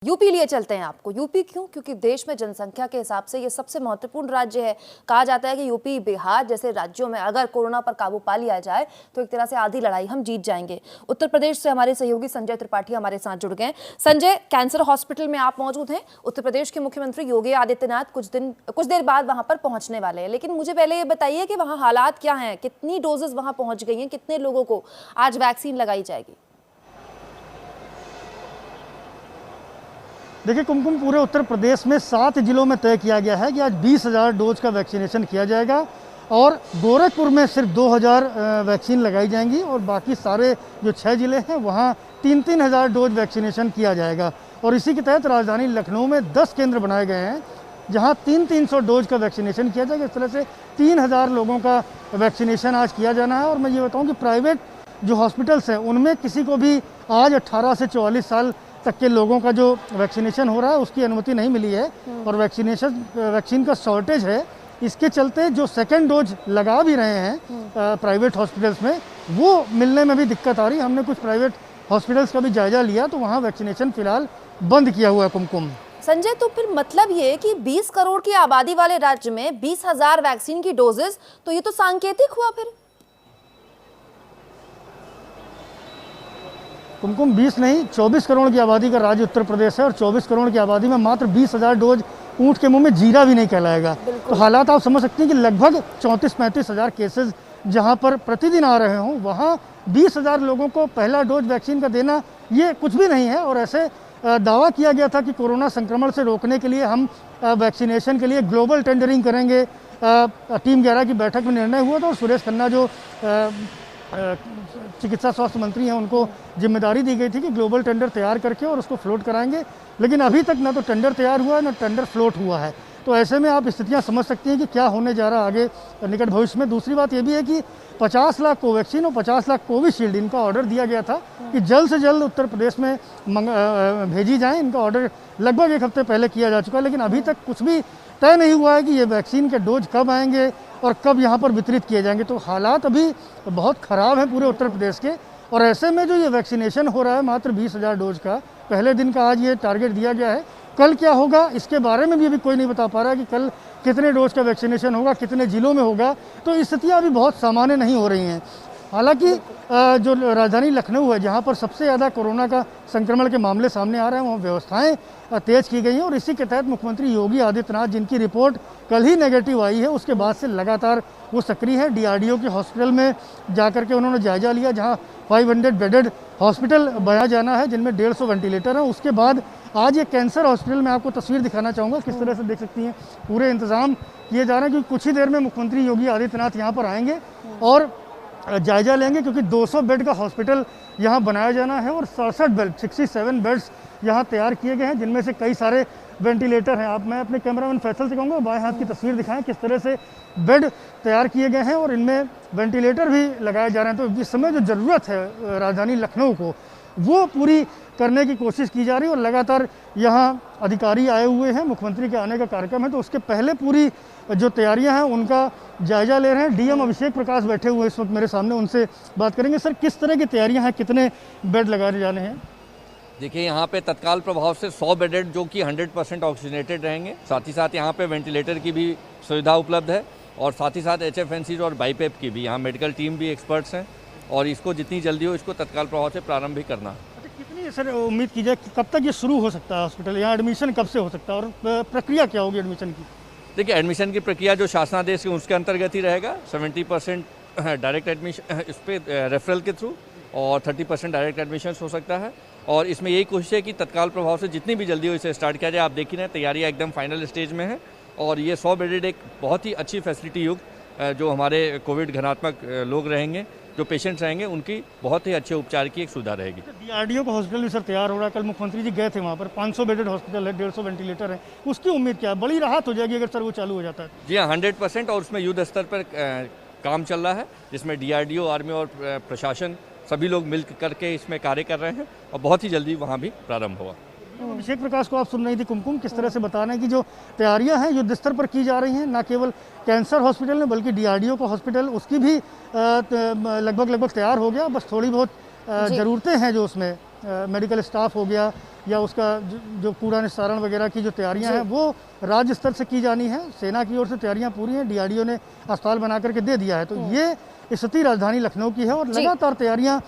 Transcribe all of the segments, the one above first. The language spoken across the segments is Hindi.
यूपी लिए चलते हैं आपको। यूपी क्यों? क्योंकि देश में जनसंख्या के हिसाब से ये सबसे महत्वपूर्ण राज्य है। कहा जाता है कि यूपी, बिहार जैसे राज्यों में अगर कोरोना पर काबू पा लिया जाए तो एक तरह से आधी लड़ाई हम जीत जाएंगे। उत्तर प्रदेश से हमारे सहयोगी संजय त्रिपाठी हमारे साथ जुड़ गए। संजय, कैंसर हॉस्पिटल में आप मौजूद हैं। उत्तर प्रदेश के मुख्यमंत्री योगी आदित्यनाथ कुछ देर बाद वहां पर पहुंचने वाले हैं, लेकिन मुझे पहले ये बताइए कि वहां हालात क्या हैं, कितनी डोजेस वहां पहुंच गई हैं, कितने लोगों को आज वैक्सीन लगाई जाएगी? देखिए कुमकुम, पूरे उत्तर प्रदेश में 7 जिलों में तय किया गया है कि आज 20,000 डोज का वैक्सीनेशन किया जाएगा और गोरखपुर में सिर्फ 2,000 वैक्सीन लगाई जाएंगी और बाकी सारे जो 6 जिले हैं वहाँ 3-3 हज़ार डोज वैक्सीनेशन किया जाएगा। और इसी के तहत राजधानी लखनऊ में 10 केंद्र बनाए गए हैं जहाँ 300-300 डोज का वैक्सीनेशन किया जाएगा। इस तरह से 3,000 लोगों का वैक्सीनेशन आज किया जाना है। और मैं ये बताऊँ कि प्राइवेट जो हॉस्पिटल्स हैं उनमें किसी को भी आज 18 से 44 साल तक के लोगों का जो वैक्सीनेशन हो रहा है उसकी अनुमति नहीं मिली है और वैक्सीन का शॉर्टेज है। इसके चलते जो सेकेंड डोज लगा भी रहे हैं प्राइवेट हॉस्पिटल्स में, वो मिलने में भी दिक्कत आ रही है। हमने कुछ प्राइवेट हॉस्पिटल्स का भी जायजा लिया तो वहाँ वैक्सीनेशन फिलहाल बंद किया हुआ है। कुमकुम, संजय, तो फिर मतलब ये कि 20 करोड़ की आबादी वाले राज्य में 20,000 वैक्सीन की डोजेस, तो ये तो सांकेतिक हुआ फिर। कुमकुम, 20 नहीं 24 करोड़ की आबादी का राज्य उत्तर प्रदेश है और 24 करोड़ की आबादी में मात्र 20,000 डोज ऊँट के मुंह में जीरा भी नहीं कहलाएगा। तो हालात आप समझ सकते हैं कि लगभग 34-35 हज़ार केसेस जहां पर प्रतिदिन आ रहे हों, वहां 20,000 लोगों को पहला डोज वैक्सीन का देना ये कुछ भी नहीं है। और ऐसे दावा किया गया था कि कोरोना संक्रमण से रोकने के लिए हम वैक्सीनेशन के लिए ग्लोबल टेंडरिंग करेंगे। टीम 11 की बैठक में निर्णय हुआ था और सुरेश खन्ना जो चिकित्सा स्वास्थ्य मंत्री हैं उनको जिम्मेदारी दी गई थी कि ग्लोबल टेंडर तैयार करके और उसको फ्लोट कराएंगे, लेकिन अभी तक ना तो टेंडर तैयार हुआ है ना टेंडर फ्लोट हुआ है। तो ऐसे में आप स्थितियां समझ सकती हैं कि क्या होने जा रहा है आगे निकट भविष्य में। दूसरी बात यह भी है कि 50 लाख कोवैक्सीन और 50 लाख कोविशील्ड इनका ऑर्डर दिया गया था कि जल्द से जल्द उत्तर प्रदेश में भेजी जाएँ। इनका ऑर्डर लगभग 1 हफ्ते पहले किया जा चुका है, लेकिन अभी तक कुछ भी तय नहीं हुआ है कि ये वैक्सीन के डोज कब आएंगे और कब यहाँ पर वितरित किए जाएंगे। तो हालात अभी बहुत ख़राब हैं पूरे उत्तर प्रदेश के। और ऐसे में जो ये वैक्सीनेशन हो रहा है मात्र 20,000 डोज का, पहले दिन का आज ये टारगेट दिया गया है। कल क्या होगा इसके बारे में भी अभी कोई नहीं बता पा रहा है कि कल कितने डोज का वैक्सीनेशन होगा, कितने जिलों में होगा। तो स्थितियाँ अभी बहुत सामान्य नहीं हो रही हैं। हालांकि जो राजधानी लखनऊ है जहां पर सबसे ज़्यादा कोरोना का संक्रमण के मामले सामने आ रहे हैं, वहाँ व्यवस्थाएं तेज की गई हैं और इसी के तहत मुख्यमंत्री योगी आदित्यनाथ, जिनकी रिपोर्ट कल ही नेगेटिव आई है, उसके बाद से लगातार वो सक्रिय है। डीआरडीओ के हॉस्पिटल में जाकर के उन्होंने जायजा लिया जहाँ 500 बेडेड हॉस्पिटल बनाया जाना है जिनमें 150 वेंटिलेटर हैं। उसके बाद आज ये कैंसर हॉस्पिटल में आपको तस्वीर दिखाना चाहूँगा, किस तरह से देख सकती हैं पूरे इंतजाम किए जा रहे हैं, क्योंकि कुछ ही देर में मुख्यमंत्री योगी आदित्यनाथ यहाँ पर आएंगे और जायजा लेंगे, क्योंकि 200 बेड का हॉस्पिटल यहाँ बनाया जाना है और 67 बेड्स यहाँ तैयार किए गए हैं, जिनमें से कई सारे वेंटिलेटर हैं। मैं अपने कैमरामैन फैसल से कहूँगा बाएं हाथ की तस्वीर दिखाएं, किस तरह से बेड तैयार किए गए हैं और इनमें वेंटिलेटर भी लगाए जा रहे हैं। तो इस समय जो ज़रूरत है राजधानी लखनऊ को, वो पूरी करने की कोशिश की जा रही है और लगातार यहाँ अधिकारी आए हुए हैं। मुख्यमंत्री के आने का कार्यक्रम है तो उसके पहले पूरी जो तैयारियां हैं उनका जायजा ले रहे हैं। डीएम अभिषेक प्रकाश बैठे हुए इस वक्त मेरे सामने, उनसे बात करेंगे। सर, किस तरह की तैयारियां हैं, कितने बेड लगाए जाने हैं? देखिए, यहाँ पे तत्काल प्रभाव से 100 बेडेड जो कि 100% ऑक्सीजनेटेड रहेंगे। साथ ही साथ यहाँ पे वेंटिलेटर की भी सुविधा उपलब्ध है और साथ ही साथ HFNCs और बाईपेप की भी, यहाँ मेडिकल टीम भी एक्सपर्ट्स हैं और इसको जितनी जल्दी हो इसको तत्काल प्रभाव से प्रारंभ भी करना। कितनी सर उम्मीद की जाए कि कब तक ये शुरू हो सकता है हॉस्पिटल, यहाँ एडमिशन कब से हो सकता है और प्रक्रिया क्या होगी एडमिशन की? देखिए, एडमिशन की प्रक्रिया जो शासनादेश है उसके अंतर्गत ही रहेगा। 70% डायरेक्ट एडमिशन इस पर रेफरल के थ्रू और 30% डायरेक्ट एडमिशन हो सकता है। और इसमें यही कोशिश है कि तत्काल प्रभाव से जितनी भी जल्दी हो इसे स्टार्ट किया जाए। आप देख ही रहे हैं तैयारियाँ एकदम फाइनल स्टेज में है और ये 100 बेडेड एक बहुत ही अच्छी फैसिलिटी युक्त जो हमारे कोविड घनात्मक लोग रहेंगे, जो पेशेंट्स रहेंगे, उनकी बहुत ही अच्छे उपचार की एक सुविधा रहेगी। डीआरडीओ का हॉस्पिटल भी सर तैयार हो रहा है। कल मुख्यमंत्री जी गए थे वहाँ पर, 500 बेडेड हॉस्पिटल है, 150 वेंटिलेटर है। उसकी उम्मीद क्या है? बड़ी राहत हो जाएगी अगर सर वो चालू हो जाता है? जी हाँ, 100% और उसमें युद्ध स्तर पर काम चल रहा है, जिसमें डीआरडीओ, आर्मी और प्रशासन सभी लोग मिल करके इसमें कार्य कर रहे हैं और बहुत ही जल्दी वहाँ भी प्रारंभ होगा। अभिषेक प्रकाश को आप सुन रही थी कुमकुम, किस तरह से बता रहे हैं कि जो तैयारियां हैं युद्ध स्तर पर की जा रही हैं, न केवल कैंसर हॉस्पिटल में बल्कि डीआरडीओ का हॉस्पिटल उसकी भी लगभग तैयार हो गया। बस थोड़ी बहुत ज़रूरतें हैं जो उसमें मेडिकल स्टाफ हो गया या उसका जो कूड़ा निस्तारण वगैरह की जो तैयारियां हैं वो राज्य स्तर से की जानी है। सेना की ओर से तैयारियां पूरी हैं, DRDO ने अस्पताल बना करके दे दिया है। तो ये स्थिति राजधानी लखनऊ की है और लगातार तैयारियां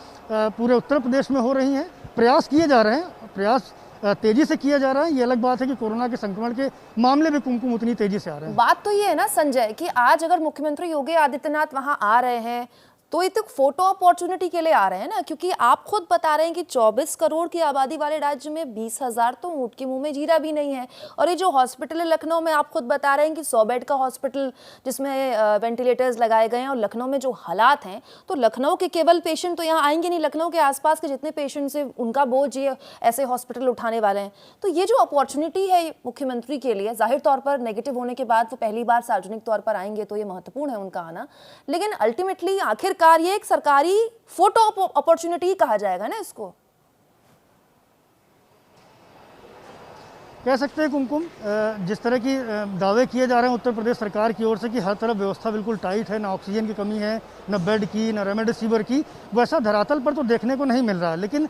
पूरे उत्तर प्रदेश में हो रही हैं। प्रयास किए जा रहे हैं, प्रयास तेजी से किया जा रहा है। ये अलग बात है कि कोरोना के संक्रमण के मामले भी कुमकुम उतनी तेजी से आ रहे हैं। बात तो ये है ना संजय कि आज अगर मुख्यमंत्री योगी आदित्यनाथ वहां आ रहे हैं तो ये तो फोटो अपॉर्चुनिटी के लिए आ रहे हैं ना, क्योंकि आप खुद बता रहे हैं कि 24 करोड़ की आबादी वाले राज्य में 20,000 तो ऊंट के मुंह में जीरा भी नहीं है। और ये जो हॉस्पिटल है लखनऊ में, आप खुद बता रहे हैं कि 100 बेड का हॉस्पिटल जिसमें वेंटिलेटर्स लगाए गए हैं, और लखनऊ में जो हालात हैं तो लखनऊ के केवल पेशेंट तो यहाँ आएंगे नहीं, लखनऊ के आसपास के जितने पेशेंट्स हैं उनका बोझ ये ऐसे हॉस्पिटल उठाने वाले हैं। तो ये जो अपॉर्चुनिटी है मुख्यमंत्री के लिए, जाहिर तौर पर नेगेटिव होने के बाद वो पहली बार सार्वजनिक तौर पर आएंगे तो ये महत्वपूर्ण है उनका आना, लेकिन अल्टीमेटली आखिर ये एक सरकारी फोटो अपॉर्चुनिटी कहा जाएगा ना इसको। कह सकते हैं कुमकुम, जिस तरह की दावे किए जा रहे हैं उत्तर प्रदेश सरकार की ओर से कि हर तरफ व्यवस्था बिल्कुल टाइट है, ना ऑक्सीजन की कमी है, ना बेड की, ना रेमडेसिविर की, वैसा धरातल पर तो देखने को नहीं मिल रहा है। लेकिन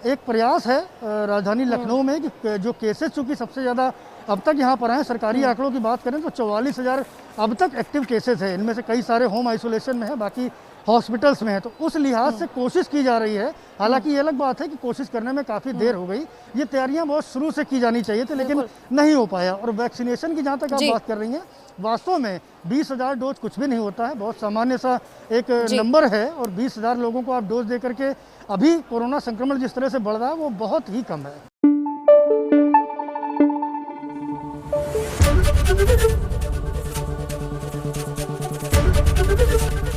एक प्रयास है राजधानी लखनऊ में कि जो केसेस चूँकि सबसे ज़्यादा अब तक यहाँ पर हैं, सरकारी आंकड़ों की बात करें तो 44,000 अब तक एक्टिव केसेस हैं। इनमें से कई सारे होम आइसोलेशन में है, बाकी हॉस्पिटल्स में है। तो उस लिहाज से कोशिश की जा रही है। हालांकि ये अलग बात है कि कोशिश करने में काफ़ी देर हो गई। ये तैयारियां बहुत शुरू से की जानी चाहिए थी, लेकिन नहीं हो पाया। और वैक्सीनेशन की जहाँ तक आप बात कर रही हैं, वास्तव में 20,000 डोज कुछ भी नहीं होता है, बहुत सामान्य सा एक नंबर है। और 20,000 लोगों को आप डोज दे करके अभी कोरोना संक्रमण जिस तरह से बढ़ रहा है वो बहुत ही कम है।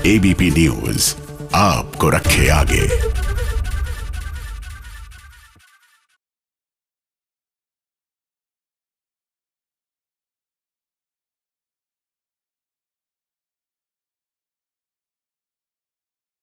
ABP न्यूज़ आपको रखे आगे।